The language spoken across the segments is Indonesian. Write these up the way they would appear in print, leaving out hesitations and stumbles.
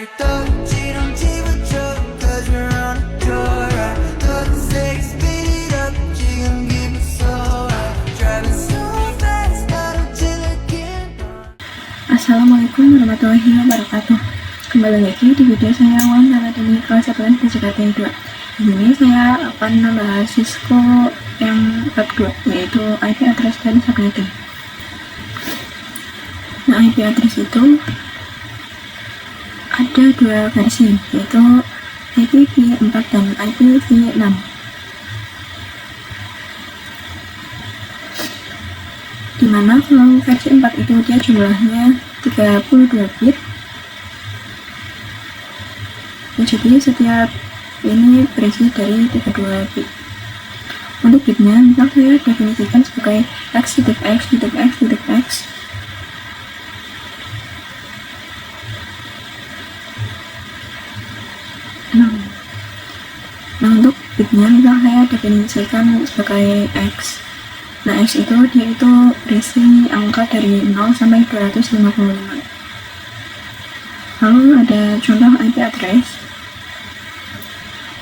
말을 떠지렁지부터 Cause we're on a joyride Thought six speed up 지금 기분 so high Driving so fast 나를 지나긴 Assalamualaikum warahmatullahi wabarakatuh. Kembali lagi di video saya Wan Taladini kelas 11 PJKT 2. Di sini saya akan membahas Cisco yang bab 2, yaitu IP address dan subnetting. Nah, IP address itu ada dua versi, yaitu IPv4 dan IPv6. Dimana kalau versi 4 itu dia jumlahnya 32 bit. Jadi setiap ini berisi dari 32 bit. Untuk bitnya misal saya definisikan sebagai x titik x titik x titik x. Nah, untuk bitnya misal saya definisikan sebagai x. Nah, x itu dia itu berisi angka dari 0 sampai 255. Lalu ada contoh IP address.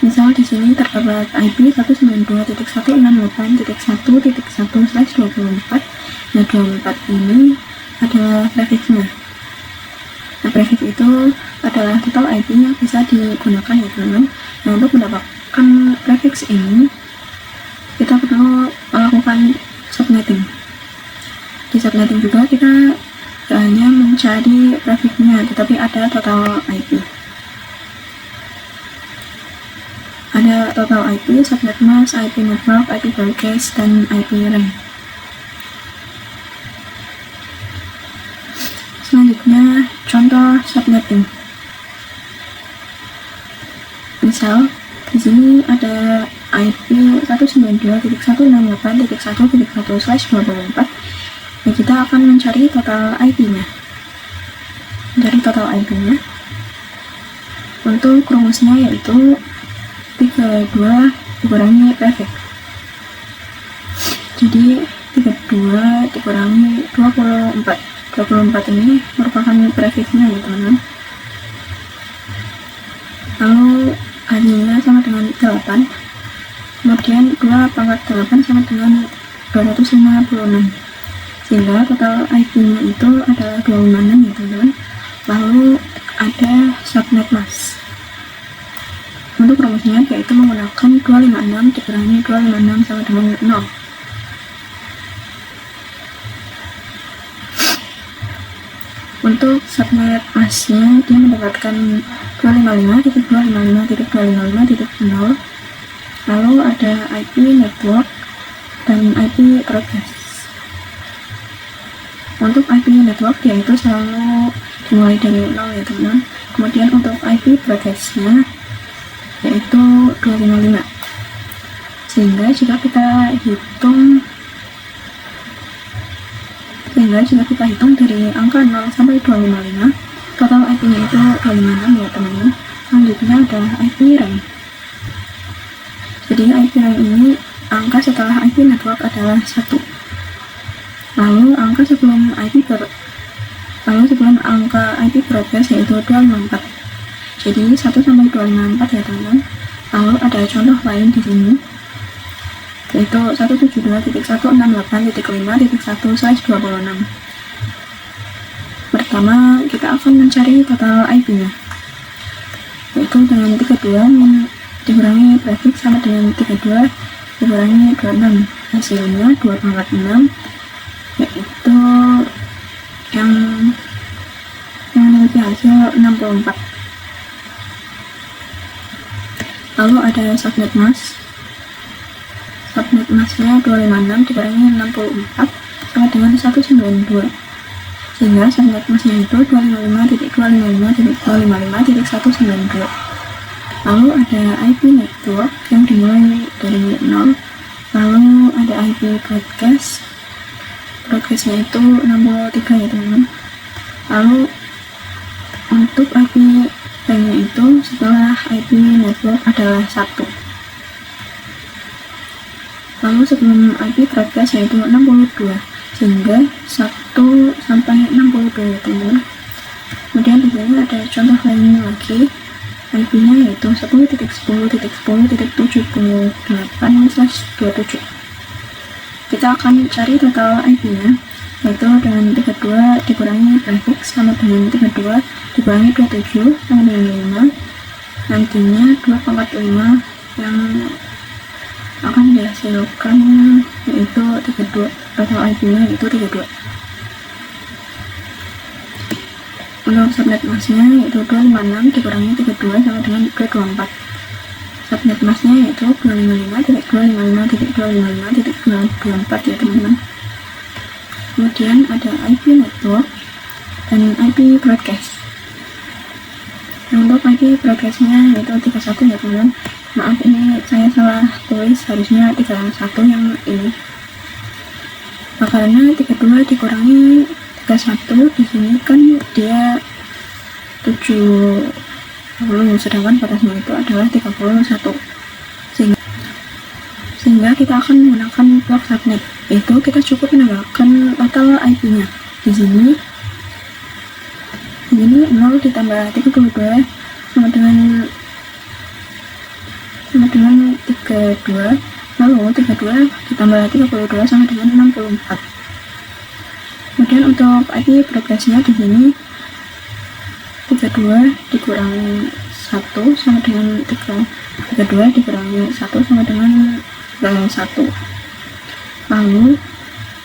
Misal di sini terdapat IP 192.168.1.1/24. Nah, 24 ini adalah prefixnya. Nah, prefix itu adalah total IP yang bisa digunakan ya teman-teman. Nah, untuk mendapatkan prefix ini kita perlu melakukan subnetting. Di subnetting juga kita hanya mencari prefixnya, tetapi ada total IP. Ada total IP, subnet mask, IP network, IP broadcast, dan IP range. Selanjutnya, contoh subnetting. Misal, di sini ada IP 192.168.1.1/24. Nah, kita akan mencari total IP-nya. Dari total IP-nya, untuk rumusnya yaitu 32 dikurangi prefix. Jadi 32 dikurangi 24. 24 ini merupakan prefixnya ya teman-teman. Lalu hasilnya sama dengan 8. Kemudian 2 pangkat 8 sama dengan 256. Sehingga total IP-nya itu adalah 256 ya teman-teman. Lalu ada subnet mask. Untuk rumusnya yaitu menggunakan 256 dikurangi 256 sama dengan 0. Untuk subnet masknya dia mendapatkan 255.255.255.0. Lalu ada IP network dan IP broadcast. Untuk IP network yaitu selalu dimulai dari 0 ya teman-teman. Kemudian untuk IP broadcastnya yaitu 255. Sehingga jika kita hitung dari angka 0 sampai 255, total IP-nya itu 256 ya teman-teman. Selanjutnya adalah IP range. Jadi IP range ini angka setelah IP network adalah 1. Lalu sebelum angka IP broadcast yaitu 254. Jadi 1 sampai 254 ya teman-teman. Lalu ada contoh lain di sini, yaitu 172.168.5.1/26. Pertama kita akan mencari total IP-nya, yaitu dengan 32 dikurangi prefix sama dengan 32 dikurangi 26. Hasilnya 2/6, yaitu yang memiliki hasil 64. Lalu ada subnet mask. Subnet masknya 256 dikurangi 64 sama dengan 192. Sehingga subnet masknya itu 255.255.255.192. Lalu ada IP network yang dimulai dari 0. Lalu ada IP broadcast. Broadcastnya itu 63 ya teman-teman. Lalu untuk IP range itu setelah IP network adalah 1. Lalu sebelum IP broadcast yaitu 62, sehingga 1 sampai 62 ya teman-teman. Kemudian di sini ada contoh lainnya lagi, IP-nya yaitu 10.10.78/27. Kita akan cari total IP-nya, yaitu dengan 32 dikurangi prefix sama dengan 32 dikurangi 27 sama dengan 5. Nantinya 2/5 yang akan dihasilkan yaitu 32, total IP-nya yaitu 32. Untuk subnet masknya yaitu 256 dikurangi 32 sama dengan 224. Subnet masknya yaitu 255.255.255.224 ya teman-teman. Kemudian ada IP network dan IP broadcast. Untuk IP broadcastnya yaitu 31 ya teman-teman. Maaf, ini saya salah tulis, harusnya 31 yang ini. Karena 32 dikurangi 31 di sini kan dia 70, sedangkan batasnya itu adalah 31. Sehingga kita akan menggunakan blok subnet, yaitu kita cukup menambahkan total IP-nya. Di sini 0 ditambah 32 sama dengan 32, lalu 32 ditambah 32 sama dengan 64. Kemudian untuk IP broadcast-nya di sini 32 dikurangi 1 sama dengan 32 dikurangi 1 sama dengan 1. Lalu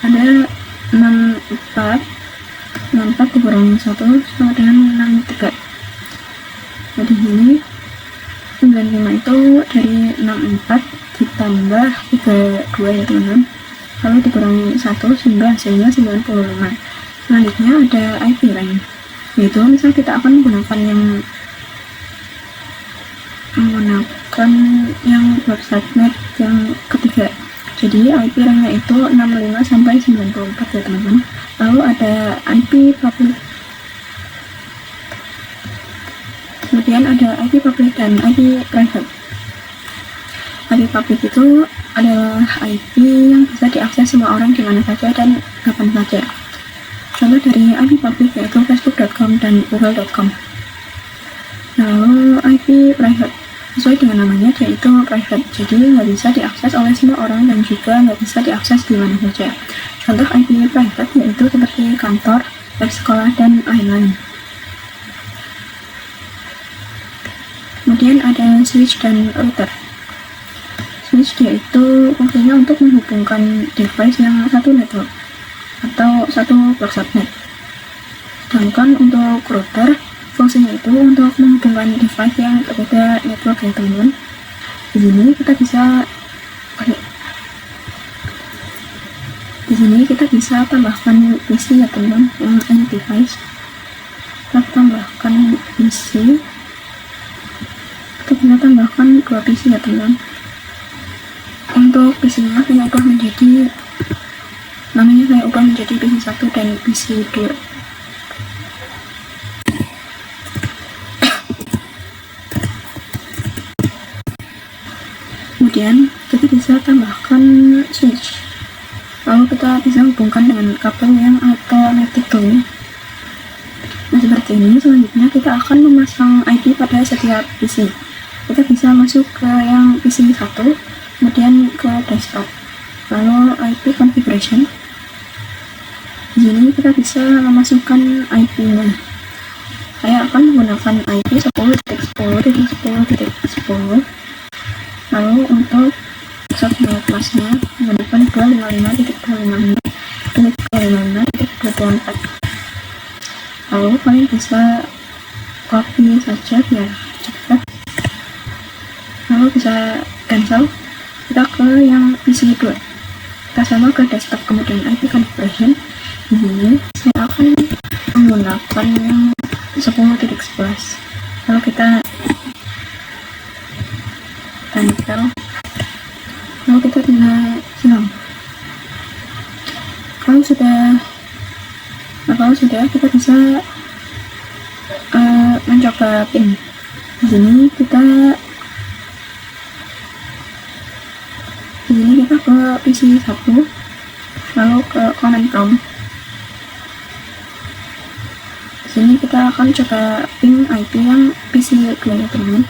ada 64 dikurangi 1 sama dengan 63. Nah di sini 95 itu dari 64 ditambah 32 ya teman-teman, lalu dikurangi 1 sehingga hasilnya 95. Selanjutnya ada IP lain, yaitu misal kita akan menggunakan web subnet yang ketiga. Jadi IP range-nya itu 65 sampai 94 ya teman-teman. Lalu ada IP public. Kemudian ada IP public dan IP private. IP public itu adalah IP yang bisa diakses semua orang di mana saja dan kapan saja. Contoh dari IP public yaitu facebook.com dan google.com. Lalu IP private, sesuai dengan namanya dia itu private, jadi nggak bisa diakses oleh semua orang dan juga nggak bisa diakses di mana saja. Contoh IP private yaitu seperti kantor, web sekolah, dan lain-lain. Kemudian ada switch dan router. Switch yaitu fungsinya untuk menghubungkan device yang satu network atau satu blok subnet. Sedangkan untuk router fungsinya itu untuk menghubungkan device yang berbeda network ya teman-teman. Di sini kita bisa tambahkan PC ya teman-teman, yang any device. Kita tambahkan PC. Kita bisa tambahkan 2 PC ya teman-teman. Untuk PC-nya saya ubah menjadi PC 1 dan PC 2. Kemudian kita bisa tambahkan switch, lalu kita bisa hubungkan dengan kabel yang automatically. Nah seperti ini. Selanjutnya kita akan memasang IP pada setiap PC. Kita bisa masuk ke yang PC 1, kemudian ke desktop, lalu IP configuration. Di sini kita bisa memasukkan IP-nya. Saya akan menggunakan IP 10.10.10.10. Lalu untuk subnet masknya menggunakan 255.255.254. Lalu kalian bisa copy saja biar cepat. Lalu bisa cancel, kita ke yang PC 2, kita sama ke desktop, kemudian IP configuration. Di sini saya akan menggunakan yang 10.11. Lalu kita tempel, lalu kita bisa senang. Kalau sudah kita bisa mencoba pin. Di sini kita ke PC 1, lalu ke command prompt sini kita akan coba ping IP yang PC 2 ya teman-teman.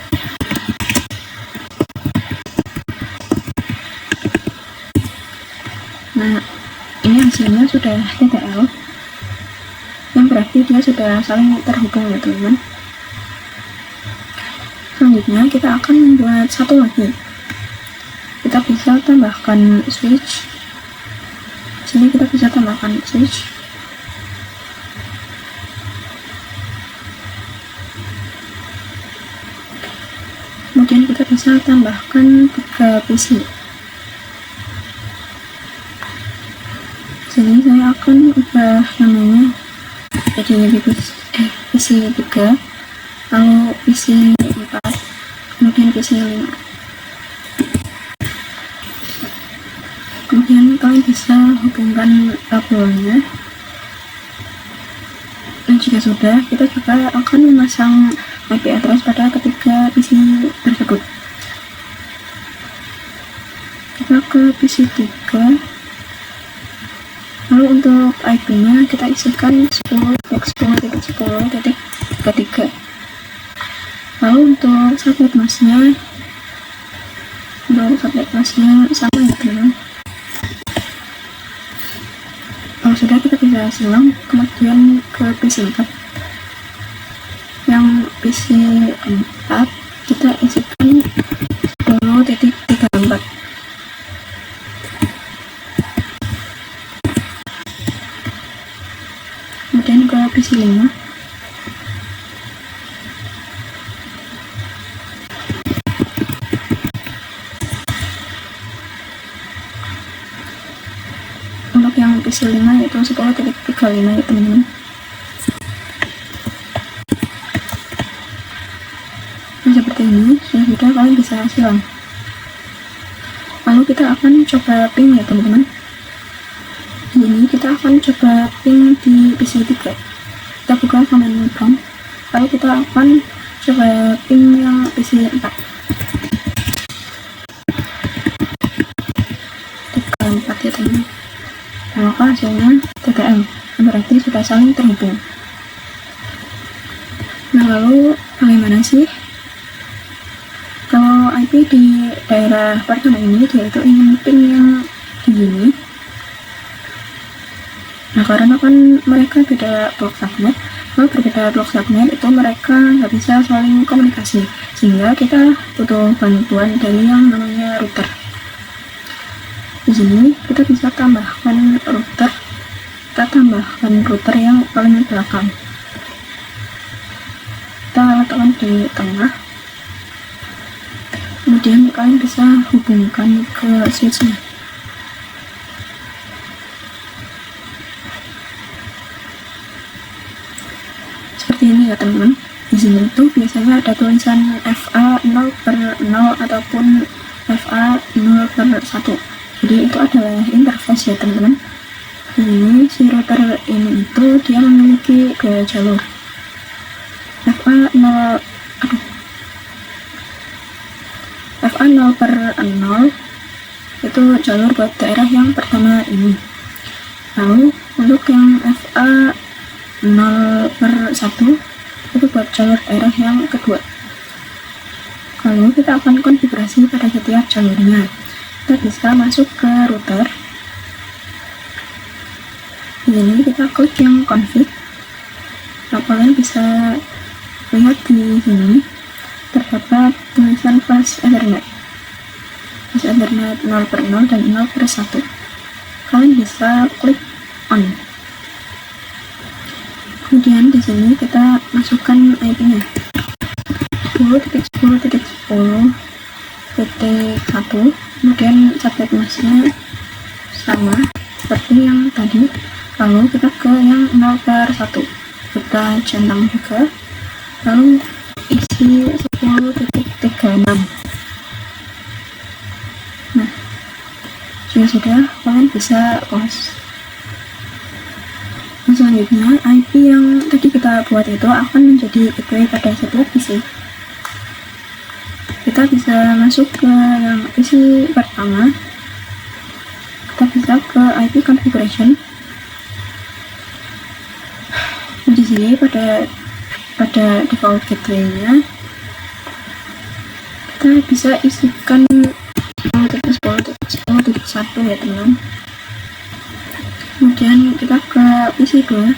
Nah, ini hasilnya sudah TTL, yang berarti dia sudah saling terhubung ya teman-teman. Selanjutnya kita akan membuat satu lagi. Kita bisa tambahkan switch. Sini kita bisa tambahkan switch. Kemudian kita bisa tambahkan 3 PC. Sini saya akan ubah namanya jadi PC 3, lalu PC 4, kemudian PC 5. Kemudian kalian bisa hubungkan kabelnya. Dan jika sudah, kita juga akan memasang IP address pada ketiga PC tersebut. Kita ke PC 3, lalu untuk IP-nya kita isikan 10.10.10.33. Lalu untuk subnet mask-nya sama ya teman. Kalau sudah, kita bisa silang kemudian ke PC 4. Yang PC 4 kita isikan 10.34. Kemudian ke PC 5. Untuk yang PC 5 yaitu 10.35 ya teman-teman. Nah, seperti ini sudah kalian bisa silang. Lalu kita akan coba ping ya teman-teman. Ini kita akan coba ping di PC 3. Kita buka command prompt, lalu kita akan coba ping yang PC 4. Ya teman. Maka hasilnya TTL, berarti sudah saling terhubung. Nah, lalu bagaimana sih kalau IP di daerah pertama ini dia itu ingin ping yang begini? Nah, karena kan mereka beda blok subnet, kalau berbeda blok subnet itu mereka nggak bisa saling komunikasi, sehingga kita butuh bantuan dari yang namanya router. Di sini kita bisa tambahkan router. Kita tambahkan router yang paling belakang. Kita letakkan di tengah. Kemudian kalian bisa hubungkan ke switchnya. Seperti ini ya teman-teman. Di sini tuh biasanya ada tulisan FA 0/0 ataupun FA 0/1. Jadi itu adalah interface ya teman-teman. Ini si router ini itu dia memiliki 2 jalur. FA 0/0 itu jalur buat daerah yang pertama ini. Lalu untuk yang FA 0/1 itu buat jalur daerah yang kedua. Lalu kita akan konfigurasi pada setiap jalurnya. Kita bisa masuk ke router. Ini kita klik yang config. Nah, kalian bisa lihat di sini terdapat tulisan flash Ethernet 0/0 dan 0/1. Kalian bisa klik on. Kemudian di sini kita masukkan IP-nya 10.10.10.1. Kemudian subnet mask-nya sama seperti yang tadi. Lalu kita ke yang 0/1, kita centang juga, lalu isi 10.36. Nah, sudah kalian bisa pause. Selanjutnya IP yang tadi kita buat itu akan menjadi gateway pada setiap PC. Kita bisa masuk ke yang PC pertama. Kita bisa ke IP configuration. Di sini pada default gateway-nya kita bisa isikan 10.10.10.1 ya teman. Kemudian kita ke PC 2,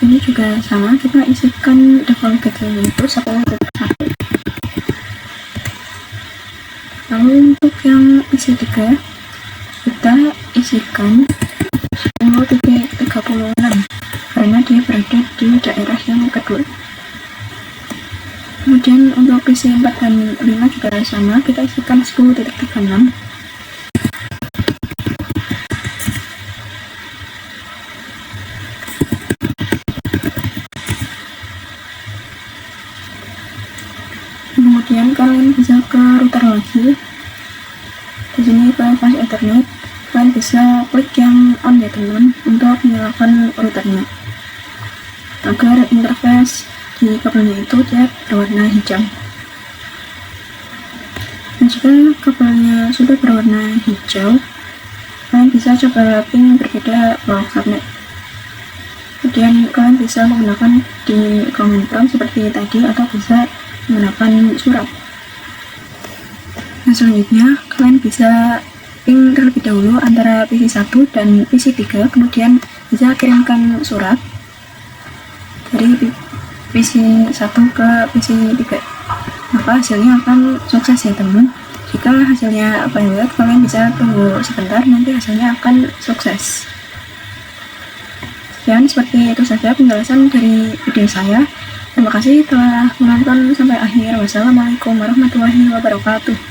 ini juga sama, kita isikan default gateway itu 10.1. Lalu untuk yang PC 3 kita isikan 10.36 karena dia berada di daerah yang kedua. Kemudian untuk PC 4 dan 5 juga sama, kita isikan 10.36. Kemudian kalian bisa ke router lagi. Di sini ke fast ethernet, kalian bisa klik yang on ya teman untuk menyalakan routernya agar interface di kabelnya itu dia berwarna hijau. Dan jika kabelnya sudah berwarna hijau, kalian bisa coba ping berbeda block subnet. Kemudian kalian bisa menggunakan di command prompt seperti tadi atau bisa menggunakan surat. Nah, selanjutnya kalian bisa ping terlebih dahulu antara PC 1 dan PC 3, kemudian bisa kirimkan surat dari PC 1 ke PC 3, maka hasilnya akan sukses ya teman. Jika hasilnya failed, kalian bisa tunggu sebentar, nanti hasilnya akan sukses. Sekian, seperti itu saja penjelasan dari video saya. Terima kasih telah menonton sampai akhir. Wassalamualaikum warahmatullahi wabarakatuh.